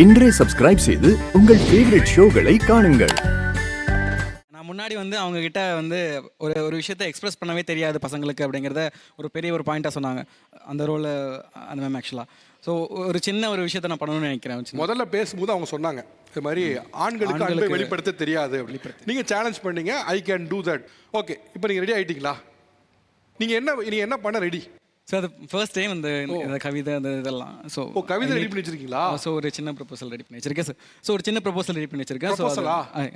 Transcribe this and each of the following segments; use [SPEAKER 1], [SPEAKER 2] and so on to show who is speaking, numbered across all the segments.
[SPEAKER 1] இன்றே சப்ஸ்கிரைப் செய்து உங்கள் ஃபேவரட் ஷோகளை காணுங்கள்.
[SPEAKER 2] நான் முன்னாடி அவங்க கிட்ட ஒரு ஒரு விஷயத்தை எக்ஸ்பிரஸ் பண்ணவே தெரியாது பசங்களுக்கு அப்படிங்கிறத ஒரு பெரிய ஒரு பாயிண்டாக சொன்னாங்க அந்த ரோலில் அந்த மேம் ஆக்சுவலாக. ஸோ ஒரு சின்ன ஒரு விஷயத்தை நான் பண்ணணும்னு நினைக்கிறேன். முதல்ல
[SPEAKER 3] பேசும்போது அவங்க சொன்னாங்க இது மாதிரி ஆண்களுக்கு அன்பை வெளிப்படுத்த தெரியாது அப்படின்னு. நீங்கள் சேலஞ்ச் பண்ணீங்க, I can do that. Okay, இப்போ நீங்கள் ரெடி ஆகிட்டீங்களா? நீங்கள் என்ன பண்ண ரெடி?
[SPEAKER 2] ஸோ அது ஃபர்ஸ்ட் டைம் இந்த கவிதை அந்த இதெல்லாம். ஸோ
[SPEAKER 3] கவிதை ரெடி பண்ணி வச்சிருக்கீங்களா?
[SPEAKER 2] ஸோ ஒரு சின்ன ப்ரொபோசல் ரெடி பண்ணி வச்சிருக்கேன் சார். ஸோ ஒரு சின்ன ப்ரொபோசல் ரெடி பண்ணி வச்சிருக்கேன். ஸோ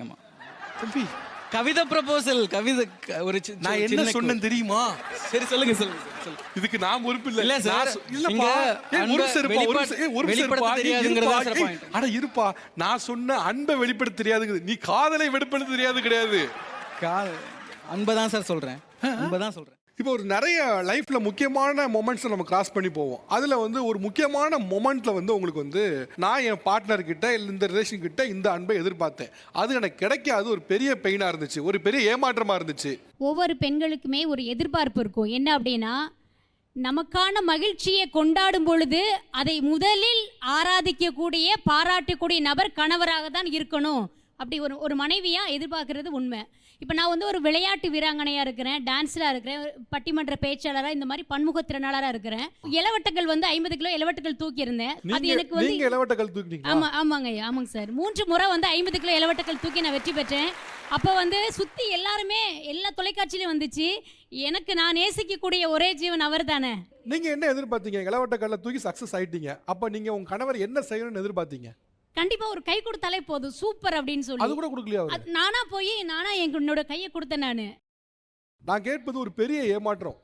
[SPEAKER 2] ஆமாம்,
[SPEAKER 3] தம்பி
[SPEAKER 2] கவிதை ப்ரொபோசல் கவிதை ஒரு
[SPEAKER 3] நான் என்ன சொன்னேன் தெரியுமா?
[SPEAKER 2] சரி சொல்லுங்க சொல்லுங்க.
[SPEAKER 3] இதுக்கு நான் பொறுப்பு இல்ல.
[SPEAKER 2] இல்ல சார்,
[SPEAKER 3] இருப்பா, நான் சொன்ன அன்பை வெளிப்படுத்த தெரியாது, நீ காதலை வெளிப்படுத்த தெரியாது கிடையாது.
[SPEAKER 2] அன்பை தான் சார் சொல்றேன், அன்பை தான் சொல்றேன்.
[SPEAKER 3] இப்போ ஒரு நிறைய லைஃப்ல முக்கியமான மொமெண்ட்ஸை நம்ம கிராஸ் பண்ணி போவோம். அதில் ஒரு முக்கியமான மொமெண்ட்ல உங்களுக்கு நான் என் பார்ட்னர் கிட்ட இல்லை இந்த ரிலேஷன் கிட்ட இந்த அன்பை எதிர்பார்த்தேன், அது எனக்கு கிடைக்காது, ஒரு பெரிய பெயினாக இருந்துச்சு, ஒரு பெரிய ஏமாற்றமாக இருந்துச்சு.
[SPEAKER 4] ஒவ்வொரு பெண்களுக்குமே ஒரு எதிர்பார்ப்பு இருக்கும். என்ன அப்படின்னா, நமக்கான மகிழ்ச்சியை கொண்டாடும் பொழுது அதை முதலில் ஆராதிக்கக்கூடிய பாராட்டக்கூடிய நபர் கணவராக தான் இருக்கணும். அப்படி ஒரு மனைவியாக எதிர்பார்க்கறது உண்மை. இப்போ நான் ஒரு விளையாட்டு வீராங்கனையாக இருக்கிறேன், டான்ஸராக இருக்கிறேன், பட்டிமன்ற பேச்சாளராக, இந்த மாதிரி பன்முகத்திறனாளராக இருக்கிறேன். இளவட்டங்கள் 50 கிலோ இளவட்டங்கள் தூக்கியிருந்தேன். அது எனக்கு
[SPEAKER 3] இளவட்டங்கள் தூக்கினீங்க?
[SPEAKER 4] ஆமாங்க சார். 3 முறை 50 கிலோ இளவட்டங்கள் தூக்கி நான் வெற்றி பெற்றேன். அப்போ சுற்றி எல்லாருமே எல்லா தொலைக்காட்சியிலையும் வந்துச்சு. எனக்கு நான் நேசிக்கக்கூடிய ஒரே ஜீவன் அவர் தானே.
[SPEAKER 3] நீங்கள் என்ன எதிர்பார்த்தீங்க? இளவட்டக்கல்ல தூக்கி சக்ஸஸ் ஆயிட்டீங்க. அப்போ நீங்கள் உங்கள் கணவர் என்ன செய்யணும்னு எதிர்பார்த்தீங்க?
[SPEAKER 4] கண்டிப்பா ஒரு கை கொடுத்தாலே போதும், சூப்பர் அப்படின்னு சொல்லி.
[SPEAKER 3] அது கூட கொடுக்கலையா?
[SPEAKER 4] நானா என்னோட கையை கொடுத்தேன்.
[SPEAKER 3] நான் கேட்பது ஒரு பெரிய ஏமாற்றம்.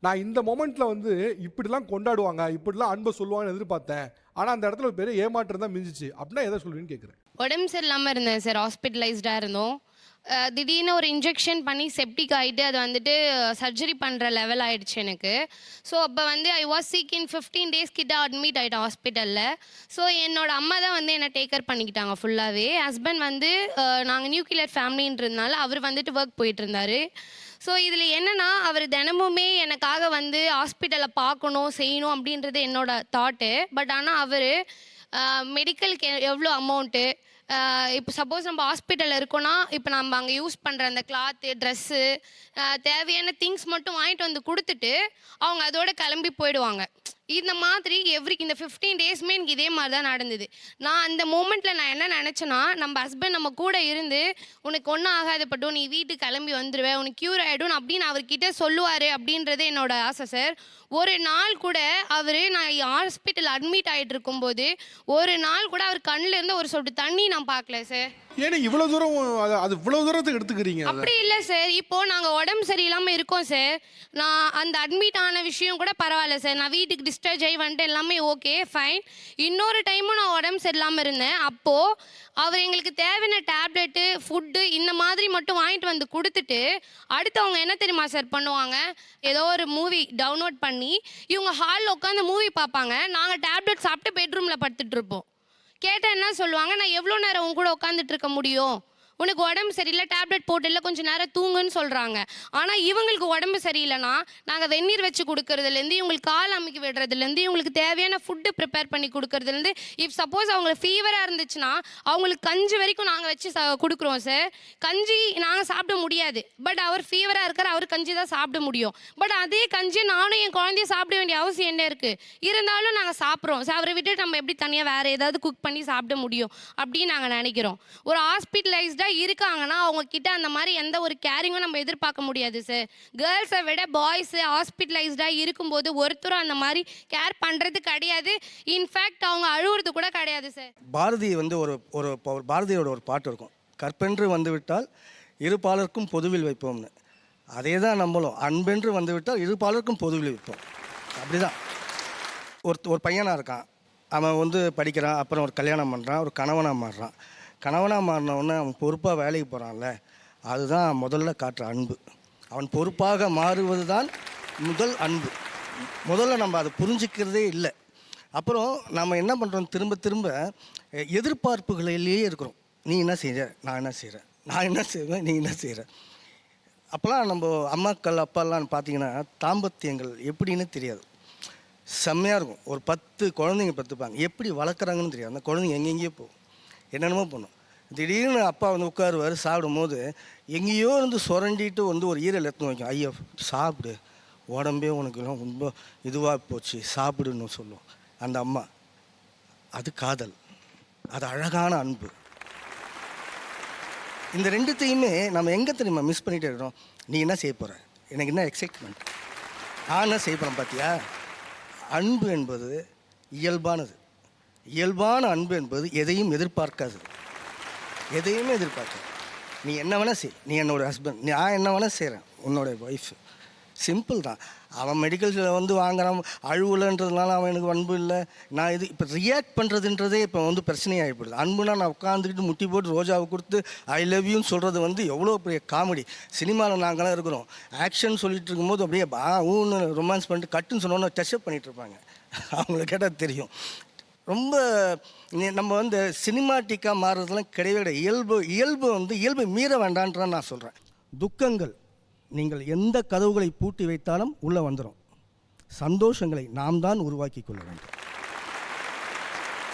[SPEAKER 3] நான் இந்த மொமெண்ட்ல இப்படிலாம் கொண்டாடுவாங்க, இப்படிலாம் அன்பை சொல்லுவாங்கன்னு எதிர்பார்த்தேன். ஆனா அந்த இடத்துல ஒரு பெரிய ஏமாற்றம் தான் மிஞ்சிச்சு. அப்படின்னா எதை சொல்லுவீன்னு கேட்குறேன்.
[SPEAKER 5] உடம்பு சரியில்லாமல் இருந்தேன் சார், ஹாஸ்பிட்டலைஸ்டாக இருந்தோம். திடீர்னு ஒரு இன்ஜெக்ஷன் பண்ணி செப்டிக் ஆகிட்டு அது சர்ஜரி பண்ணுற லெவல் ஆகிடுச்சு எனக்கு. ஸோ அப்போ I was sick in 15 days கிட்ட அட்மிட் ஆகிட்டேன் ஹாஸ்பிட்டலில். ஸோ என்னோட அம்மா தான் என்னை டேக்கர் பண்ணிக்கிட்டாங்க ஃபுல்லாகவே. ஹஸ்பண்ட் நாங்கள் நியூக்ளியர் ஃபேமிலின்றதுனால அவர் ஒர்க் போயிட்டு இருந்தார். ஸோ இதில் என்னென்னா, அவர் தினமுமே எனக்காக ஹாஸ்பிட்டலில் பார்க்கணும் செய்யணும் அப்படின்றது என்னோட தாட்டு. பட் ஆனால் அவர் மெடிக்கலுக்கு எவ்வளோ அமௌண்ட்டு, இப்போ சப்போஸ் நம்ம ஹாஸ்பிட்டலில் இருக்கோன்னா இப்போ நம்ம அங்கே யூஸ் பண்ணுற அந்த கிளாத்து, ட்ரெஸ்ஸு, தேவையான திங்ஸ் மட்டும் வாங்கிட்டு கொடுத்துட்டு அவங்க அதோட கிளம்பி போயிடுவாங்க. இந்த மாதிரி இந்த 15 daysமே எனக்கு இதே மாதிரி தான் நடந்தது. நான் அந்த மூமெண்ட்டில் நான் என்ன நினச்சேன்னா, நம்ம ஹஸ்பண்ட் நம்ம கூட இருந்து உனக்கு ஒன்றும் ஆகாதப்பட்டும், நீ வீட்டுக்கு கிளம்பி வந்துடுவேன், உனக்கு க்யூர் ஆகிடும் அப்படின்னு அவர்கிட்ட சொல்லுவார் அப்படின்றது என்னோட ஆசை சார். ஒரு நாள் கூட நான் ஹாஸ்பிட்டல் அட்மிட் ஆகிட்டு இருக்கும்போது ஒரு நாள் கூட அவர் கண்ணில் இருந்து ஒரு சொட்டு தண்ணி நான் பார்க்கல சார்.
[SPEAKER 3] ஏன்னா இவ்வளோ தூரம் அது இவ்வளோ தூரத்துக்கு எடுத்துக்கிறீங்க?
[SPEAKER 5] அப்படி இல்லை சார். இப்போது நாங்கள் உடம்பு சரியில்லாமல் இருக்கோம் சார். நான் அந்த அட்மிட் ஆன விஷயம் கூட பரவாயில்ல சார், நான் வீட்டுக்கு டிஸ்சார்ஜ் ஆகி வந்துட்டு எல்லாமே ஓகே ஃபைன். இன்னொரு டைமும் நான் உடம்பு சரியில்லாமல் இருந்தேன். அப்போது அவர் எங்களுக்கு தேவையான டேப்லெட்டு, ஃபுட்டு இந்த மாதிரி மட்டும் வாங்கிட்டு கொடுத்துட்டு அடுத்தவங்க என்ன தெரியுமா சார் பண்ணுவாங்க, ஏதோ ஒரு மூவி டவுன்லோட் பண்ணி இவங்க ஹாலில் உட்காந்து மூவி பார்ப்பாங்க, நாங்கள் டேப்லெட் சாப்பிட்டு பெட்ரூமில் படுத்துட்டு இருப்போம். கேட்டால் என்ன சொல்லுவாங்க, நான் எவ்வளோ நேரம் உங்க கூட உட்காந்துட்டு இருக்க முடியும், உனக்கு உடம்பு சரியில்லை, டேப்லெட் போட்டு இல்லை கொஞ்சம் நேரம் தூங்குன்னு சொல்கிறாங்க. ஆனால் இவங்களுக்கு உடம்பு சரியில்லைன்னா நாங்கள் வெந்நீர் வச்சு கொடுக்கறதுலேருந்து, இவங்களுக்கு கால் அமைக்க விடுறதுலேருந்து, இவங்களுக்கு தேவையான ஃபுட்டு ப்ரிப்பேர் பண்ணி கொடுக்கறதுலேருந்து, இஃப் சப்போஸ் அவங்களுக்கு ஃபீவராக இருந்துச்சுன்னா அவங்களுக்கு கஞ்சி வரைக்கும் நாங்கள் வச்சு கொடுக்குறோம் சார். கஞ்சி நாங்கள் சாப்பிட முடியாது, பட் அவர் ஃபீவராக இருக்கார், அவர் கஞ்சி தான் சாப்பிட முடியும். பட் அதே கஞ்சி நானும் என் குழந்தைய சாப்பிட வேண்டிய அவசியம் என்ன இருக்குது? இருந்தாலும் நாங்கள் சாப்பிட்றோம் சார். அவரை விட்டு நம்ம எப்படி தனியாக வேறு ஏதாவது குக் பண்ணி சாப்பிட முடியும் அப்படின்னு நாங்கள் நினைக்கிறோம். ஒரு ஹாஸ்பிட்டலைஸ்டாக இருக்காங்கன்னா அவங்க கிட்ட அந்த மாதிரி எந்த ஒரு கேரிங்கும் நம்ம எதிர்பார்க்க முடியாது சார். கேர்ள்ஸை விட பாய்ஸு ஹாஸ்பிட்டலைஸ்டாக இருக்கும்போது ஒருத்தரும் அந்த மாதிரி கேர் பண்ணுறது கிடையாது. இன்ஃபேக்ட் அவங்க அழுவுறது கூட கிடையாது சார்.
[SPEAKER 6] பாரதி ஒரு பாரதியோட ஒரு பாட்டு இருக்கும், கற்பென்று வந்துவிட்டால் இருபாலருக்கும் பொதுவில் வைப்போம்னு. அதே தான் நம்மளும், அன்பென்று வந்துவிட்டால் இருபாலருக்கும் பொதுவில் வைப்போம். அப்படி தான் ஒரு பையனாக இருக்கான், அவன் படிக்கிறான், அப்புறம் ஒரு கல்யாணம் பண்ணுறான், ஒரு கணவனாக மாறுறான். கணவனாக மாறினவுடனே அவன் பொறுப்பாக வேலைக்கு போகிறான்ல, அதுதான் முதல்ல காட்டுற அன்பு. அவன் பொறுப்பாக மாறுவது தான் முதல் அன்பு. முதல்ல நம்ம அதை புரிஞ்சிக்கிறதே இல்லை. அப்புறம் நம்ம என்ன பண்ணுறோம், திரும்ப திரும்ப எதிர்பார்ப்புகளிலேயே இருக்கிறோம். நீ என்ன செய்கிற, நான் என்ன செய்கிறேன், நான் என்ன செய்வேன், நீ என்ன செய்கிற. அப்போலாம் நம்ம அம்மாக்கள் அப்பாலாம் பார்த்தீங்கன்னா தாம்பத்தியங்கள் எப்படின்னு தெரியாது. செம்மையாக இருக்கும். ஒரு 10 குழந்தைங்க பெற்றுப்பாங்க, எப்படி வளர்க்குறாங்கன்னு தெரியாது. அந்த குழந்தைங்க எங்கெங்கேயோ போகும், என்னென்னமோ பண்ணும். திடீர்னு அப்பா வந்து உட்காருவார், சாப்பிடும் போது எங்கேயோ இருந்து சுரண்டிட்டு வந்து ஒரு ஈரல் எடுத்து வைக்கும். ஐயா சாப்பிடு, உடம்பே உனக்கு ரொம்ப இதுவாக போச்சு, சாப்பிடுன்னு சொல்லுவோம் அந்த அம்மா. அது காதல், அது அழகான அன்பு. இந்த ரெண்டுத்தையுமே நம்ம எங்கே தெரியுமா மிஸ் பண்ணிகிட்டே இருக்கிறோம். நீ என்ன செய்ய போகிற, எனக்கு என்ன எக்ஸைட்மெண்ட், நான் என்ன செய்ய போகிறேன் பார்த்தியா. அன்பு என்பது இயல்பானது. இயல்பான அன்பு என்பது எதையும் எதிர்பார்க்காது, எதையுமே எதிர்பார்க்காது. நீ என்ன வேணால் செய், நீ என்னோடய ஹஸ்பண்ட், நான் என்ன வேணால் செய்கிறேன், உன்னோட ஒய்ஃப். சிம்பிள் தான். அவன் மெடிக்கல்ஸில் வந்து வாங்குறான், அழுவலைன்றதுனால அவன் எனக்கு அன்பு இல்லை. நான் இது இப்போ ரியாக்ட் பண்ணுறதுன்றதே இப்போ வந்து பிரச்சனையாகிப்படுது. அன்புனா நான் உட்காந்துக்கிட்டு முட்டி போட்டு ரோஜாவை கொடுத்து ஐ லவ் யூன்னு சொல்கிறது வந்து எவ்வளோ பெரிய காமெடி. சினிமாவில் நாங்களாம் இருக்கிறோம், ஆக்ஷன் சொல்லிட்டு இருக்கும்போது அப்படியே ஊன்னு ரொமான்ஸ் பண்ணிட்டு கட்டுன்னு சொன்னோன்னு டச்சப் பண்ணிகிட்டு இருப்பாங்க. அவங்களுக்கு கேட்டால் தெரியும். ரொம்ப நம்ம வந்து சினிமாட்டிக்காக மாறுறதுலாம் கிடையவே கிடையாது. இயல்பு வந்து இயல்பை மீற வேண்டான்றான் நான் சொல்கிறேன். துக்கங்கள் நீங்கள் எந்த கதவுகளை பூட்டி வைத்தாலும் உள்ளே வந்துடும். சந்தோஷங்களை நாம் தான் உருவாக்கி கொள்ள வேண்டும்.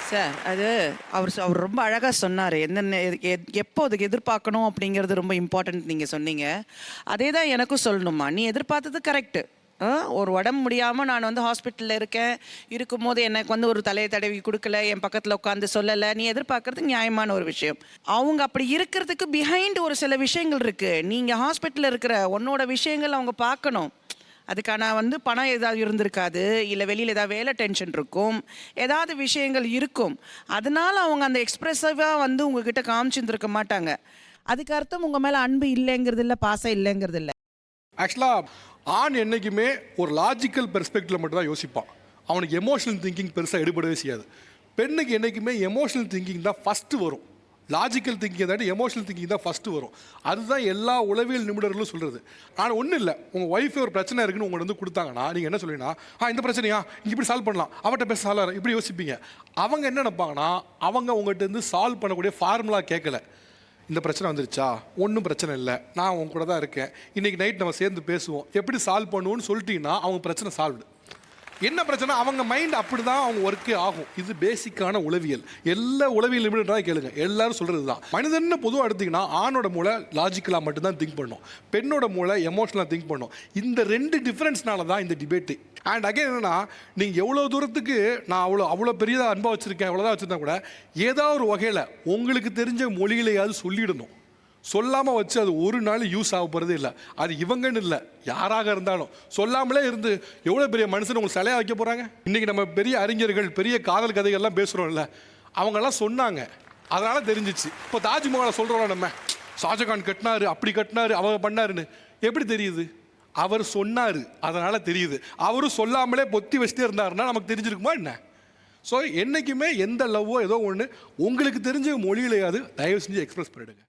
[SPEAKER 7] சார் அது அவர் ரொம்ப அழகாக சொன்னார். என்னென்ன எப்போ அதுக்கு எதிர்பார்க்கணும் அப்படிங்கிறது ரொம்ப இம்பார்ட்டன்ட் நீங்கள் சொன்னீங்க. அதே தான் எனக்கும் சொல்லணுமா, நீ எதிர்பார்த்தது கரெக்டு. ஒரு உடம்பு முடியாமல் நான் வந்து ஹாஸ்பிட்டலில் இருக்கும்போது எனக்கு வந்து ஒரு தலையை தடவி கொடுக்கல, என் பக்கத்தில் உட்காந்து சொல்லலை, நீ எதிர்பார்க்கறது நியாயமான ஒரு விஷயம். அவங்க அப்படி இருக்கிறதுக்கு பிஹைண்ட் ஒரு சில விஷயங்கள் இருக்குது. நீங்கள் ஹாஸ்பிட்டலில் இருக்கிற உன்னோட விஷயங்கள் அவங்க பார்க்கணும். அதுக்கான வந்து பணம் ஏதாவது இருந்திருக்காது, இல்லை வெளியில் ஏதாவது வேலை டென்ஷன் இருக்கும், ஏதாவது விஷயங்கள் இருக்கும். அதனால அவங்க அந்த எக்ஸ்ப்ரெசிவாக வந்து உங்ககிட்ட காமிச்சிருந்துருக்க மாட்டாங்க. அதுக்கு அர்த்தம் உங்கள் மேலே அன்பு இல்லைங்கிறது இல்லை, பாசம் இல்லைங்கிறது இல்லை.
[SPEAKER 3] ஆக்சுவலாக ஆண் என்றைக்குமே ஒரு லாஜிக்கல் பெர்ஸ்பெக்டிவில் மட்டும் தான் யோசிப்பான். அவனுக்கு எமோஷனல் திங்கிங் பெருசாக எடுபடவே செய்யாது. பெண்ணுக்கு என்றைக்குமே எமோஷனல் திங்கிங் தான் ஃபஸ்ட்டு வரும். லாஜிக்கல் திங்கிங் தாண்டி எமோஷனல் திங்கிங் தான் ஃபஸ்ட்டு வரும். அதுதான் எல்லா உளவியல் நிபுணர்களும் சொல்கிறது. ஆனால் ஒன்றும் இல்லை, உங்கள் ஒய்ஃபே ஒரு பிரச்சனை இருக்குன்னு உங்களை வந்து கொடுத்தாங்கன்னா நீங்கள் என்ன சொல்லுவீங்கன்னா, இந்த பிரச்சனையா இங்கே இப்படி சால்வ் பண்ணலாம், அவட்ட பேச சால்வ் இப்படி யோசிப்பீங்க. அவங்க என்ன நினைப்பாங்கன்னா, அவங்க உங்கள்கிட்ட இருந்து சால்வ் பண்ணக்கூடிய ஃபார்முலா கேட்கல. இந்த பிரச்சனை வந்துருச்சா, ஒன்றும் பிரச்சனை இல்லை, நான் உங்க கூட தான் இருக்கேன், இன்றைக்கி நைட் நம்ம சேர்ந்து பேசுவோம், எப்படி சால்வ் பண்ணுவோன்னு சொல்லிட்டீங்கன்னா அவங்க பிரச்சனை சால்வ்டு. என்ன பிரச்சனை, அவங்க மைண்ட் அப்படி தான் அவங்க ஒர்க்கே ஆகும். இது பேசிக்கான உளவியல். எல்லா உளவியல் நிபுணர்களாக கேளுங்க, எல்லாரும் சொல்கிறது தான். மனிதன்னு பொதுவாக எடுத்திங்கன்னா ஆணோட மூளை லாஜிக்கலாக மட்டும்தான் திங்க் பண்ணும், பெண்ணோட மூளை எமோஷனலாக திங்க் பண்ணும். இந்த ரெண்டு டிஃப்ரென்ஸ்னால தான் இந்த டிபேட்டு. அண்ட் அகைன் என்னன்னா, நீங்கள் எவ்வளோ தூரத்துக்கு நான் அவ்வளோ பெரியதாக அன்பாக வச்சுருக்கேன், எவ்வளோதான் வச்சுருந்தா கூட ஏதாவது ஒரு வகையில் உங்களுக்கு தெரிஞ்ச மொழிகளையாவது சொல்லிடணும். சொல்லாமல் வச்சு அது ஒரு நாள் யூஸ் ஆக போகிறதே இல்லை. அது இவங்கன்னு இல்லை, யாராக இருந்தாலும் சொல்லாமலே இருந்து எவ்வளோ பெரிய மனுஷன் உங்களுக்கு சிலையாக வைக்க போகிறாங்க. இன்றைக்கி நம்ம பெரிய அறிஞர்கள் பெரிய காதல் கதைகள்லாம் பேசுகிறோம்ல, அவங்கெல்லாம் சொன்னாங்க, அதனால் தெரிஞ்சிச்சு. இப்போ தாஜ்மஹாலை சொல்கிறோம் நம்ம, ஷாஜகான் கட்டினாரு, அப்படி கட்டினாரு, அவங்க பண்ணாருன்னு எப்படி தெரியுது? அவர் சொன்னார், அதனால் தெரியுது. அவரும் சொல்லாமலே பொத்தி வச்சுட்டே இருந்தாருன்னா நமக்கு தெரிஞ்சிருக்குமா என்ன? ஸோ என்றைக்குமே எந்த லவ்வோ ஏதோ ஒன்று உங்களுக்கு தெரிஞ்ச மொழியிலையாவது தயவு செஞ்சு எக்ஸ்பிரஸ் பண்ணிவிடுங்க.